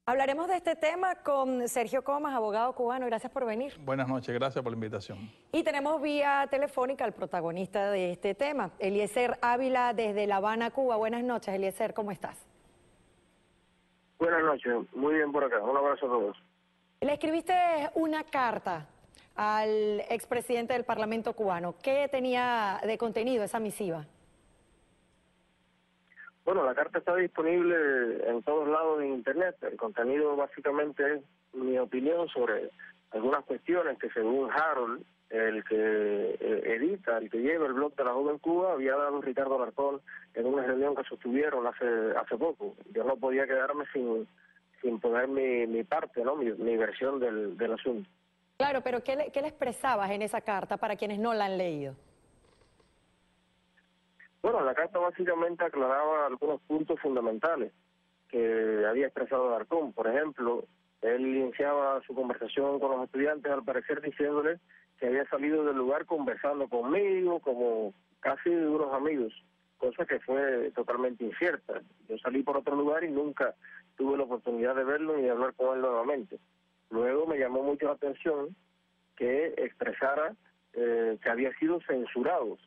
Hablaremos de este tema con Sergio Comas, abogado cubano. Gracias por venir. Buenas noches, gracias por la invitación. Y tenemos vía telefónica al protagonista de este tema, Eliezer Ávila, desde La Habana, Cuba. Buenas noches, Eliezer, ¿cómo estás? Buenas noches, muy bien por acá. Un abrazo a todos. Le escribiste una carta al expresidente del Parlamento cubano. ¿Qué tenía de contenido esa misiva? Bueno, la carta está disponible en todos lados en Internet. El contenido básicamente es mi opinión sobre algunas cuestiones que según Harold, el que edita, el que lleva el blog de La Joven Cuba, había dado Ricardo Alarcón en una reunión que sostuvieron hace poco. Yo no podía quedarme sin poner mi parte, ¿no? Mi versión del asunto. Claro, pero ¿qué le expresabas en esa carta para quienes no la han leído? Bueno, la carta básicamente aclaraba algunos puntos fundamentales que había expresado Alarcón. Por ejemplo, él iniciaba su conversación con los estudiantes, al parecer diciéndoles que había salido del lugar conversando conmigo, como casi unos amigos, cosa que fue totalmente incierta. Yo salí por otro lugar y nunca tuve la oportunidad de verlo ni de hablar con él nuevamente. Luego me llamó mucho la atención que expresara que había sido censurado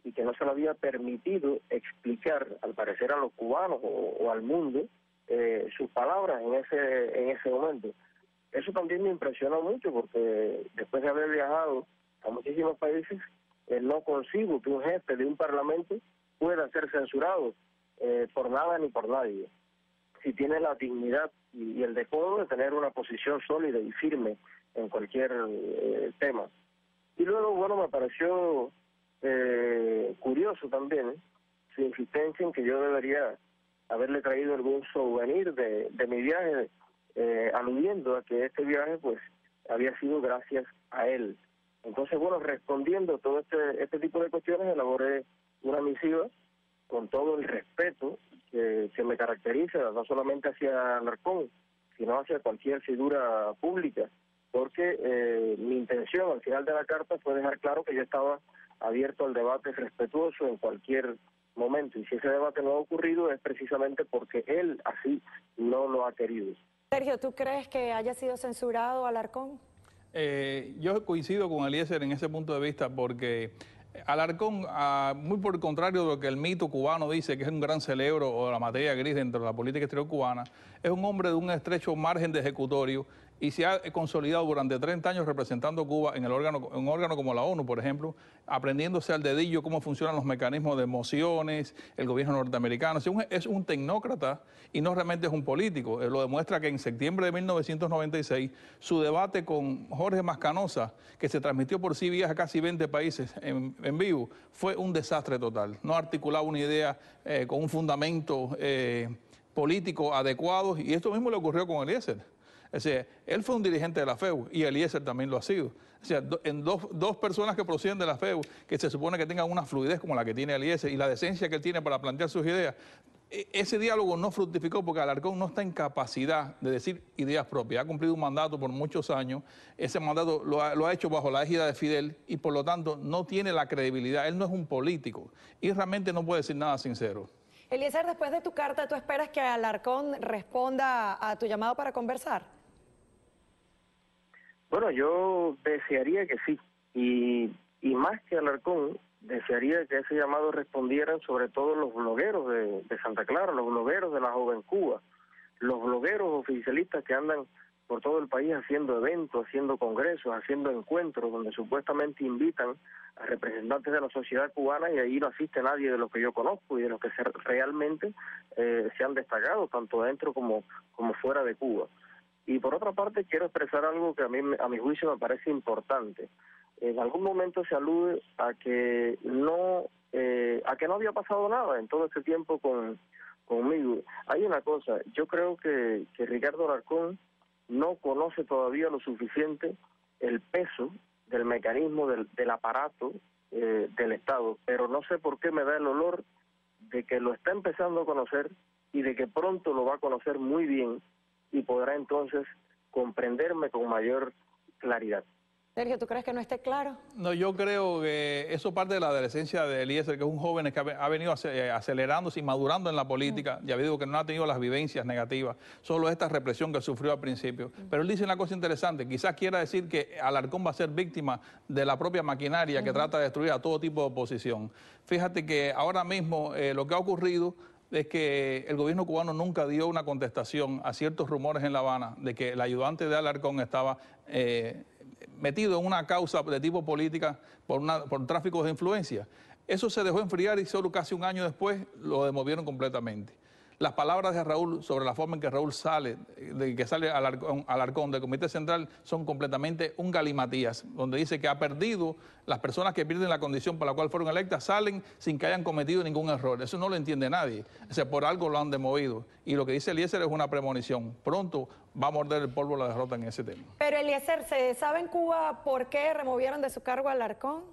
y que no se le había permitido explicar, al parecer a los cubanos o al mundo, sus palabras en ese momento. Eso también me impresionó mucho porque después de haber viajado a muchísimos países, no consigo que un jefe de un parlamento pueda ser censurado por nada ni por nadie. Si tiene la dignidad y el decoro de tener una posición sólida y firme en cualquier tema. Y luego, bueno, me pareció curioso también su insistencia en que yo debería haberle traído algún souvenir de mi viaje, aludiendo a que este viaje pues había sido gracias a él. Entonces, bueno, respondiendo a todo este tipo de cuestiones, elaboré una misiva con todo el respeto que me caracteriza, no solamente hacia Alarcón, sino hacia cualquier figura pública, porque mi intención al final de la carta fue dejar claro que yo estaba abierto al debate respetuoso en cualquier momento, y si ese debate no ha ocurrido es precisamente porque él así no lo ha querido. Sergio, ¿tú crees que haya sido censurado Alarcón? Yo coincido con Eliezer en ese punto de vista porque Alarcón, muy por el contrario de lo que el mito cubano dice, que es un gran cerebro o la materia gris dentro de la política exterior cubana, es un hombre de un estrecho margen de ejecutorio y se ha consolidado durante 30 años representando a Cuba en un órgano como la ONU, por ejemplo, aprendiéndose al dedillo cómo funcionan los mecanismos de emociones, el gobierno norteamericano. Es un tecnócrata y no realmente es un político. Lo demuestra que en septiembre de 1996 su debate con Jorge Mascanosa, que se transmitió por CBS a casi 20 países en vivo, fue un desastre total. No articulaba una idea con un fundamento político adecuado, y esto mismo le ocurrió con Eliezer. O sea, él fue un dirigente de la FEU y Eliezer también lo ha sido. O sea, dos personas que proceden de la FEU, que se supone que tengan una fluidez como la que tiene Eliezer y la decencia que él tiene para plantear sus ideas, ese diálogo no fructificó porque Alarcón no está en capacidad de decir ideas propias. Ha cumplido un mandato por muchos años, ese mandato lo ha hecho bajo la égida de Fidel y por lo tanto no tiene la credibilidad. Él no es un político y realmente no puede decir nada sincero. Eliezer, después de tu carta, ¿tú esperas que Alarcón responda a tu llamado para conversar? Bueno, yo desearía que sí, y más que Alarcón, desearía que ese llamado respondieran sobre todo los blogueros de Santa Clara, los blogueros de La Joven Cuba, los blogueros oficialistas que andan por todo el país haciendo eventos, haciendo congresos, haciendo encuentros donde supuestamente invitan a representantes de la sociedad cubana y ahí no asiste nadie de los que yo conozco y de los que realmente se han destacado, tanto dentro como fuera de Cuba. Y por otra parte quiero expresar algo que a mi juicio me parece importante. En algún momento se alude a que no había pasado nada en todo este tiempo conmigo. Hay una cosa, yo creo que Ricardo Alarcón no conoce todavía lo suficiente el peso del mecanismo del aparato del Estado, pero no sé por qué me da el olor de que lo está empezando a conocer y de que pronto lo va a conocer muy bien y podrá entonces comprenderme con mayor claridad. Sergio, ¿tú crees que no esté claro? No, yo creo que eso parte de la adolescencia de Eliezer, que es un joven que ha venido acelerándose y madurando en la política. Ya digo que no ha tenido las vivencias negativas, solo esta represión que sufrió al principio. Pero él dice una cosa interesante, quizás quiera decir que Alarcón va a ser víctima de la propia maquinaria que trata de destruir a todo tipo de oposición. Fíjate que ahora mismo lo que ha ocurrido es que el gobierno cubano nunca dio una contestación a ciertos rumores en La Habana de que el ayudante de Alarcón estaba metido en una causa de tipo política por tráfico de influencia. Eso se dejó enfriar y solo casi un año después lo demovieron completamente. Las palabras de Raúl sobre la forma en que Raúl sale Alarcón del Comité Central son completamente un galimatías, donde dice que ha perdido, las personas que pierden la condición por la cual fueron electas salen sin que hayan cometido ningún error. Eso no lo entiende nadie. O sea, por algo lo han demovido. Y lo que dice Eliezer es una premonición. Pronto va a morder el polvo la derrota en ese tema. Pero Eliezer, ¿se sabe en Cuba por qué removieron de su cargo a Alarcón?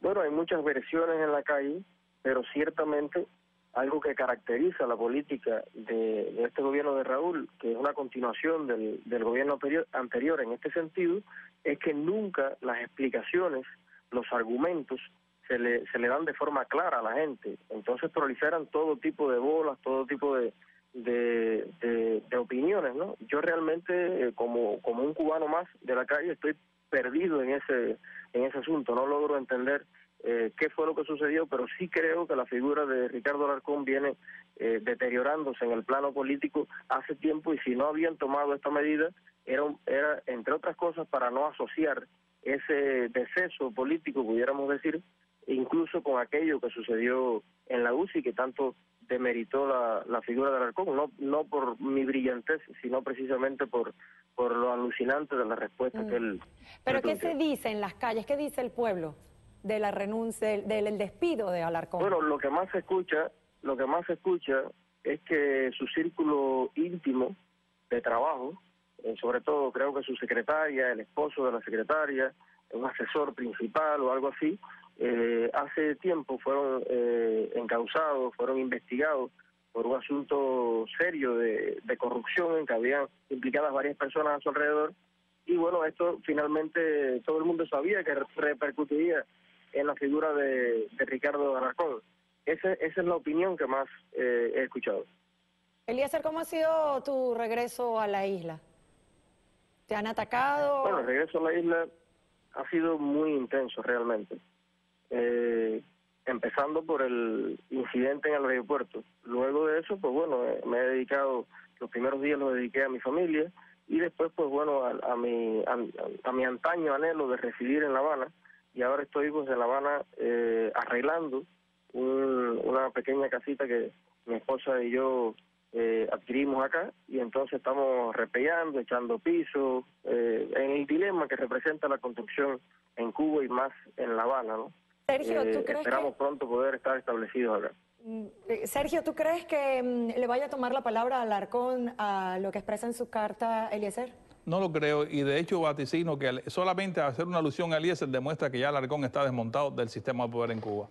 Bueno, hay muchas versiones en la calle, pero ciertamente algo que caracteriza la política de este gobierno de Raúl, que es una continuación del gobierno anterior en este sentido, es que nunca las explicaciones, los argumentos, se le dan de forma clara a la gente. Entonces proliferan todo tipo de bolas, todo tipo de opiniones, ¿no? Yo realmente, como un cubano más de la calle, estoy perdido en ese asunto. No logro entender qué fue lo que sucedió, pero sí creo que la figura de Ricardo Alarcón viene deteriorándose en el plano político hace tiempo, y si no habían tomado esta medida era entre otras cosas para no asociar ese deceso político, pudiéramos decir, incluso con aquello que sucedió en la UCI, que tanto demeritó la figura de Alarcón, no por mi brillantez, sino precisamente por lo alucinante de la respuesta que él... ¿Pero qué se dice en las calles? ¿Qué dice el pueblo de la renuncia, del despido de Alarcón? Bueno, lo que más se escucha es que su círculo íntimo de trabajo, sobre todo creo que su secretaria, el esposo de la secretaria, un asesor principal o algo así, hace tiempo fueron encausados, fueron investigados por un asunto serio de corrupción en que habían implicadas varias personas a su alrededor. Y bueno, esto finalmente todo el mundo sabía que repercutiría en la figura de Ricardo Alarcón. Esa es la opinión que más he escuchado. Eliezer, ¿cómo ha sido tu regreso a la isla? ¿Te han atacado? Bueno, el regreso a la isla ha sido muy intenso realmente. Empezando por el incidente en el aeropuerto. Luego de eso, pues bueno, me he dedicado, los primeros días los dediqué a mi familia, y después, pues bueno, a mi antaño anhelo de residir en La Habana, y ahora estoy pues en La Habana arreglando una pequeña casita que mi esposa y yo adquirimos acá, y entonces estamos repellando, echando piso, en el dilema que representa la construcción en Cuba y más en La Habana, ¿no? Sergio, ¿tú crees esperamos pronto poder estar establecidos acá. Sergio, ¿tú crees que le vaya a tomar la palabra a Alarcón a lo que expresa en su carta Eliezer? No lo creo, y de hecho vaticino que solamente hacer una alusión a Eliezer demuestra que ya Alarcón está desmontado del sistema de poder en Cuba.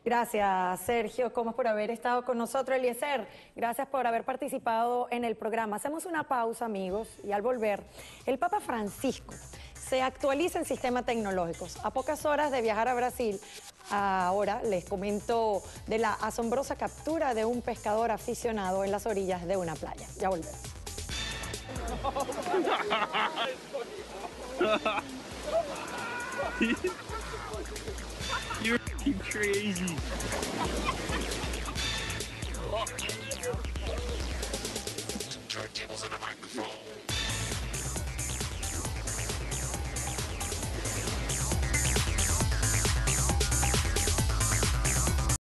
Gracias, Sergio Comas, por haber estado con nosotros. Eliezer, gracias por haber participado en el programa. Hacemos una pausa, amigos, y al volver, el Papa Francisco se actualiza en sistemas tecnológicos. A pocas horas de viajar a Brasil, ahora les comento de la asombrosa captura de un pescador aficionado en las orillas de una playa. Ya volvemos. You're crazy. Turntables and a microphone.